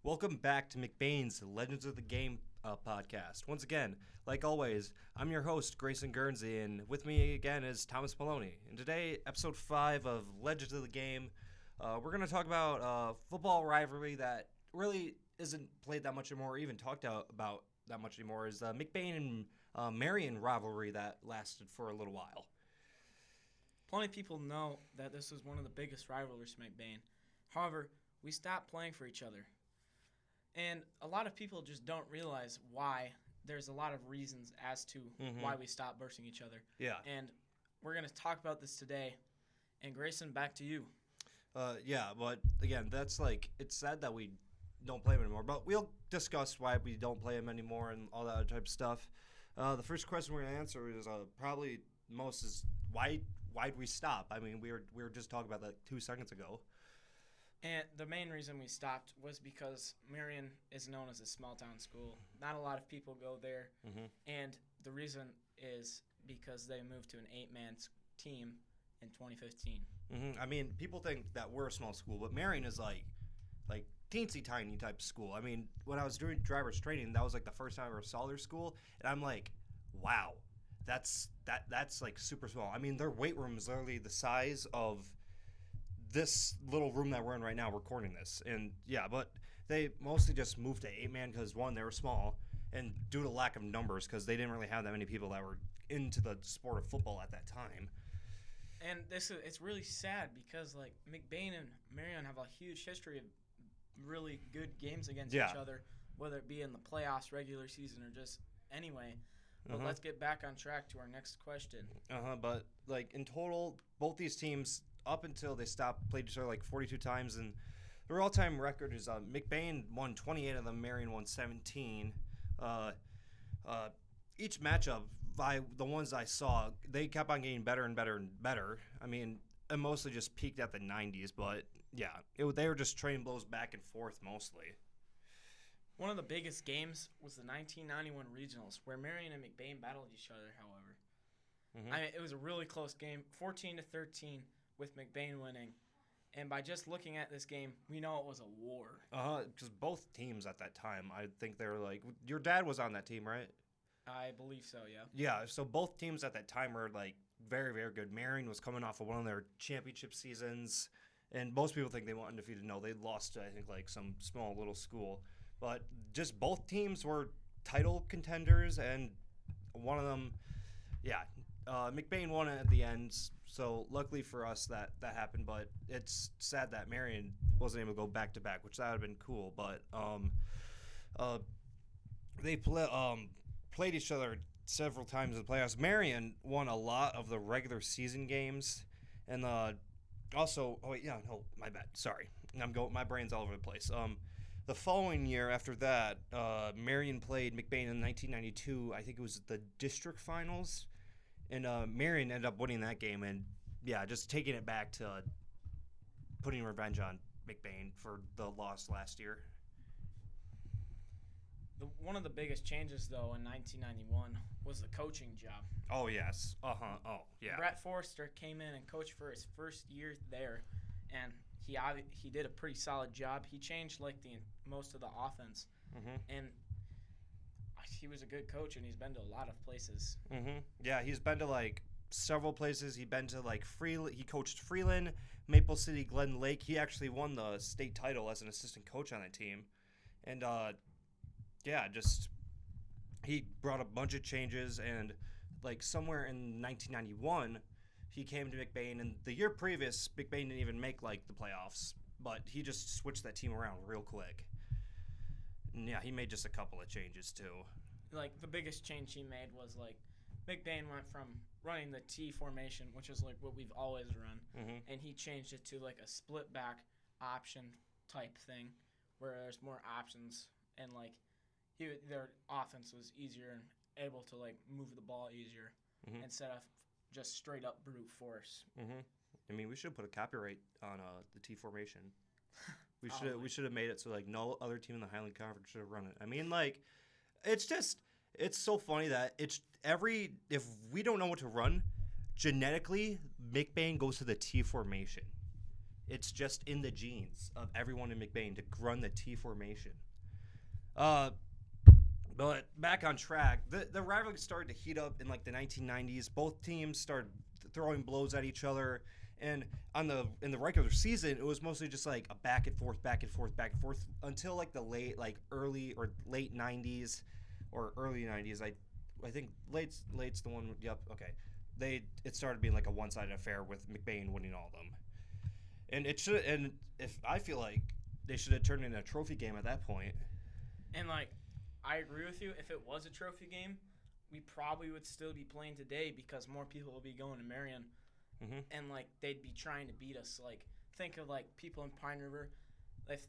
Welcome back to McBain's Legends of the Game podcast. Once again, like always, I'm your host, Grayson Guernsey, and with me again is Thomas Maloney. And today, episode 5 of Legends of the Game, we're going to talk about a football rivalry that really isn't played that much anymore, or even talked about that much anymore, is the McBain and Marion rivalry that lasted for a little while. Plenty of people know that this was one of the biggest rivalries for McBain. However, we stopped playing for each other. And a lot of people just don't realize why. There's a lot of reasons as to why we stopped versing each other. Yeah. And we're going to talk about this today. And Grayson, back to you. Yeah, but again, that's it's sad that we don't play him anymore. But we'll discuss why we don't play him anymore and all that other type of stuff. The first question we're going to answer is probably most is why'd we stop? I mean, we were just talking about that 2 seconds ago. And the main reason we stopped was because Marion is known as a small-town school. Not a lot of people go there. And the reason is because they moved to an 8-man team in 2015. I mean, people think that we're a small school, but Marion is like teensy-tiny type of school. I mean, when I was doing driver's training, that was like the first time I ever saw their school, and I'm like, wow, that's like super small. I mean, their weight room is literally the size of this little room that we're in right now recording this. And yeah, but they mostly just moved to 8-man because, one, they were small, and due to lack of numbers because they didn't really have that many people that were into the sport of football at that time. And it's really sad because like McBain and Marion have a huge history of really good games against each other, whether it be in the playoffs, regular season, or just anyway. But let's get back on track to our next question. But like in total, both these teams, up until they stopped, played each other like 42 times, and their all-time record is McBain won 28 of them, Marion won 17. Each matchup, by the ones I saw, they kept on getting better and better and better. I mean, it mostly just peaked at the 90s, but yeah, they were just trading blows back and forth mostly. One of the biggest games was the 1991 regionals, where Marion and McBain battled each other, however. I mean, it was a really close game, 14-13, with McBain winning. And by just looking at this game, we know it was a war. Because both teams at that time, I think they were like, your dad was on that team, right? I believe so, yeah. Yeah, so both teams at that time were like very, very good. Marion was coming off of one of their championship seasons, and most people think they went undefeated. No, they lost to, I think, like some small little school. But just both teams were title contenders, and one of them, yeah, McBain won it at the end. So luckily for us that happened, but it's sad that Marion wasn't able to go back to back, which that would have been cool. But they played each other several times in the playoffs. Marion won a lot of the regular season games, and also, my bad. Sorry, my brain's all over the place. The following year after that, Marion played McBain in 1992. I think it was the district finals. And Marion ended up winning that game, and yeah, just taking it back to putting revenge on McBain for the loss last year. One of the biggest changes, though, in 1991 was the coaching job. Oh, yes. Oh, yeah. Brett Forrester came in and coached for his first year there, and he did a pretty solid job. He changed most of the offense, and he was a good coach, and he's been to a lot of places. Yeah, he's been to like several places. He's been to like Freeland. He coached Freeland, Maple City, Glen Lake. He actually won the state title as an assistant coach on that team, and he brought a bunch of changes. And like somewhere in 1991, he came to McBain, and the year previous, McBain didn't even make like the playoffs, but he just switched that team around real quick. And yeah, he made just a couple of changes too. Like the biggest change he made was like McBain went from running the T formation, which is like what we've always run, and he changed it to like a split back option type thing, where there's more options, and like their offense was easier and able to like move the ball easier instead of just straight up brute force. I mean, we should put a copyright on the T formation. We should have made it so like no other team in the Highland Conference should have run it. I mean, like, it's so funny that if we don't know what to run, genetically McBain goes to the T formation. It's just in the genes of everyone in McBain to run the T formation. But back on track, the rivalry started to heat up in like the 1990s. Both teams started throwing blows at each other, and in the regular season, it was mostly just like a back and forth until like the late 90s or early 90s. I think late's the one. Yep. Okay. It started being like a one-sided affair with McBain winning all of them, and I feel like they should have turned it into a trophy game at that point. And like, I agree with you. If it was a trophy game, we probably would still be playing today because more people will be going to Marion, and like they'd be trying to beat us. Like, think of like people in Pine River, if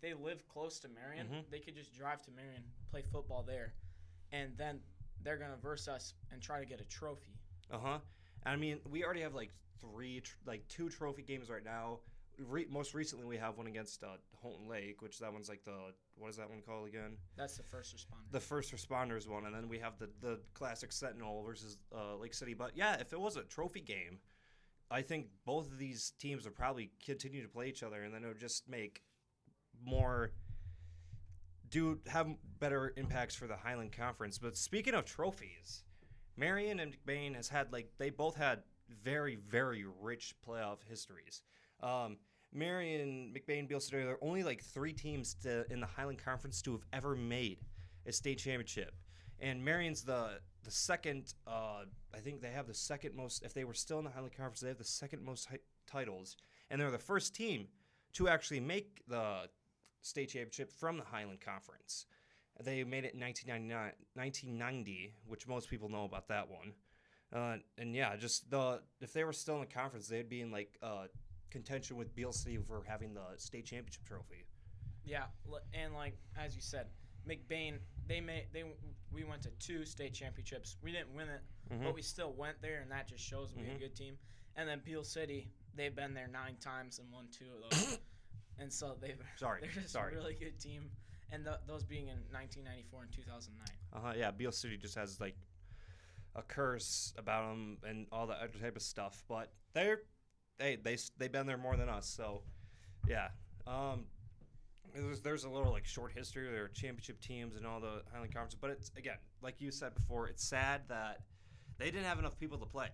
they live close to Marion, they could just drive to Marion, play football there, and then they're gonna verse us and try to get a trophy. I mean, we already have like two trophy games right now. Most recently, we have one against Houghton Lake, which that one's like what is that one called again? That's the first responders. The first responders one, and then we have the classic Sentinel versus Lake City. But yeah, if it was a trophy game, I think both of these teams would probably continue to play each other, and then it would just make have better impacts for the Highland Conference. But speaking of trophies, Marion and McBain they both had very, very rich playoff histories. Marion, McBain, Beale City, there are only like 3 teams in the Highland Conference to have ever made a state championship. And Marion's the second, I think they have the second most, if they were still in the Highland Conference, they have the second most titles. And they're the first team to actually make the state championship from the Highland Conference. They made it in 1990, which most people know about that one. And yeah, if they were still in the conference, they'd be in like contention with Beale City for having the state championship trophy. Yeah, and like as you said, McBain we went to 2 state championships. We didn't win it, but we still went there, and that just shows we had a good team. And then Beale City, they've been there 9 times and won 2 of those, and so they're just a really good team. And those being in 1994 and 2009. Yeah, Beale City just has like a curse about them and all that other type of stuff, but they've been there more than us, so yeah. There's a little like short history of their championship teams and all the Highland Conference, but it's, again, like you said before, it's sad that they didn't have enough people to play.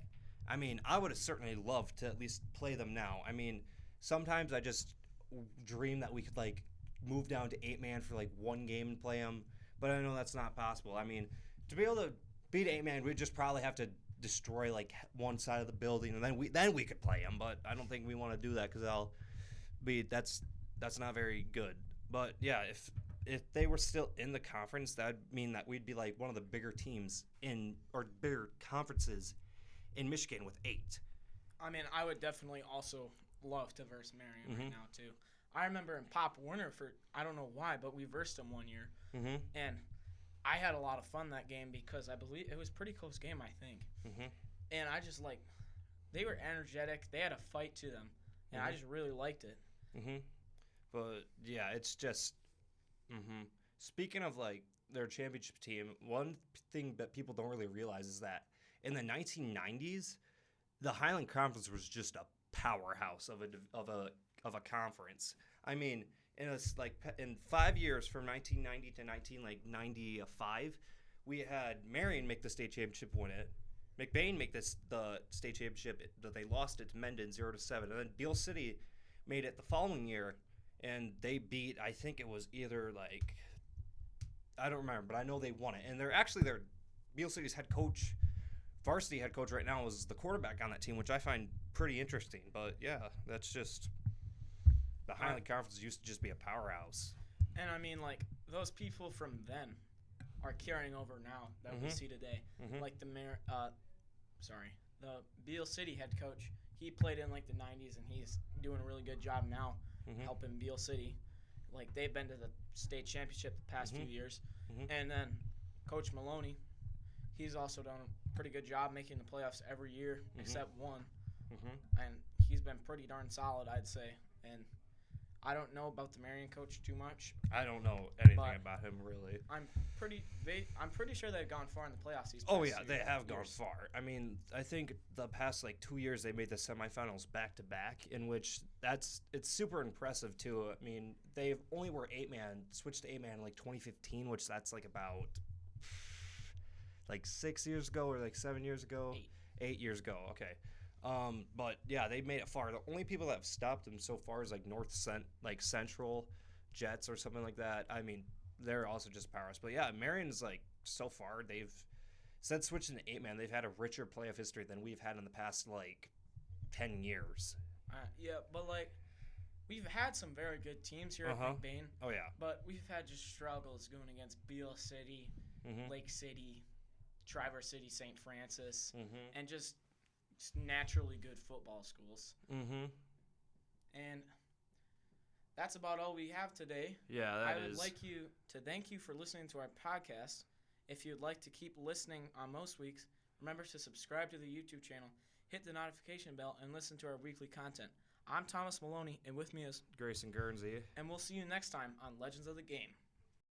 I mean, I would have certainly loved to at least play them now. I mean, sometimes I just dream that we could like move down to 8-man for like one game and play them, but I know that's not possible. I mean, to be able to beat 8-man, we'd just probably have to destroy like one side of the building, and then we could play them. But I don't think we want to do that because that's not very good. But yeah, if they were still in the conference, that'd mean that we'd be like one of the bigger teams or bigger conferences in Michigan with 8. I mean, I would definitely also love to verse Marion right now too. I remember in Pop Warner I don't know why, but we versed them one year, and I had a lot of fun that game because I believe it was a pretty close game, I think. And I just they were energetic. They had a fight to them, and I just really liked it. But yeah, it's just. Speaking of like their championship team, one thing that people don't really realize is that in the 1990s, the Highland Conference was just a powerhouse of a conference. I mean, in 5 years from 1990 to 1995, we had Marion make the state championship, win it. McBain make the state championship that they lost it to Mendon 0-7, and then Beale City made it the following year, and they beat, I think it was either like, I don't remember, but I know they won it. And their Beale City's varsity head coach right now is the quarterback on that team, which I find pretty interesting. But yeah, that's just the Highland Conference used to just be a powerhouse. And I mean, like, those people from then are carrying over now that we see today. Like the Beale City head coach, he played in like the 90s, and he's doing a really good job now helping Beale City. Like, they've been to the state championship the past few years. And then Coach Maloney, he's also done a pretty good job making the playoffs every year except one. And he's been pretty darn solid, I'd say. And I don't know about the Marion coach too much. I don't know anything But about him really. I'm pretty sure they've gone far in the playoffs these Oh past yeah, few they have gone years. far. I mean, I think the past like 2 years they made the semifinals back to back, in which it's super impressive too. I mean, they've only were 8-man, switched to 8-man in like 2015, which that's like about like 6 years ago or like 7 years ago. 8 years ago. Okay. But yeah, they made it far. The only people that have stopped them so far is like Central Jets or something like that. I mean, they're also just powerless. But yeah, Marion's like so far since switching to 8-man, they've had a richer playoff history than we've had in the past like 10 years. Yeah, but like we've had some very good teams here at McBain. Oh yeah. But we've had just struggles going against Beale City, Lake City, Traverse City, St. Francis, and just naturally good football schools. And that's about all we have today. Yeah, I would like to thank you for listening to our podcast. If you'd like to keep listening on most weeks, remember to subscribe to the YouTube channel, hit the notification bell, and listen to our weekly content. I'm Thomas Maloney, and with me is Grayson Guernsey. And we'll see you next time on Legends of the Game.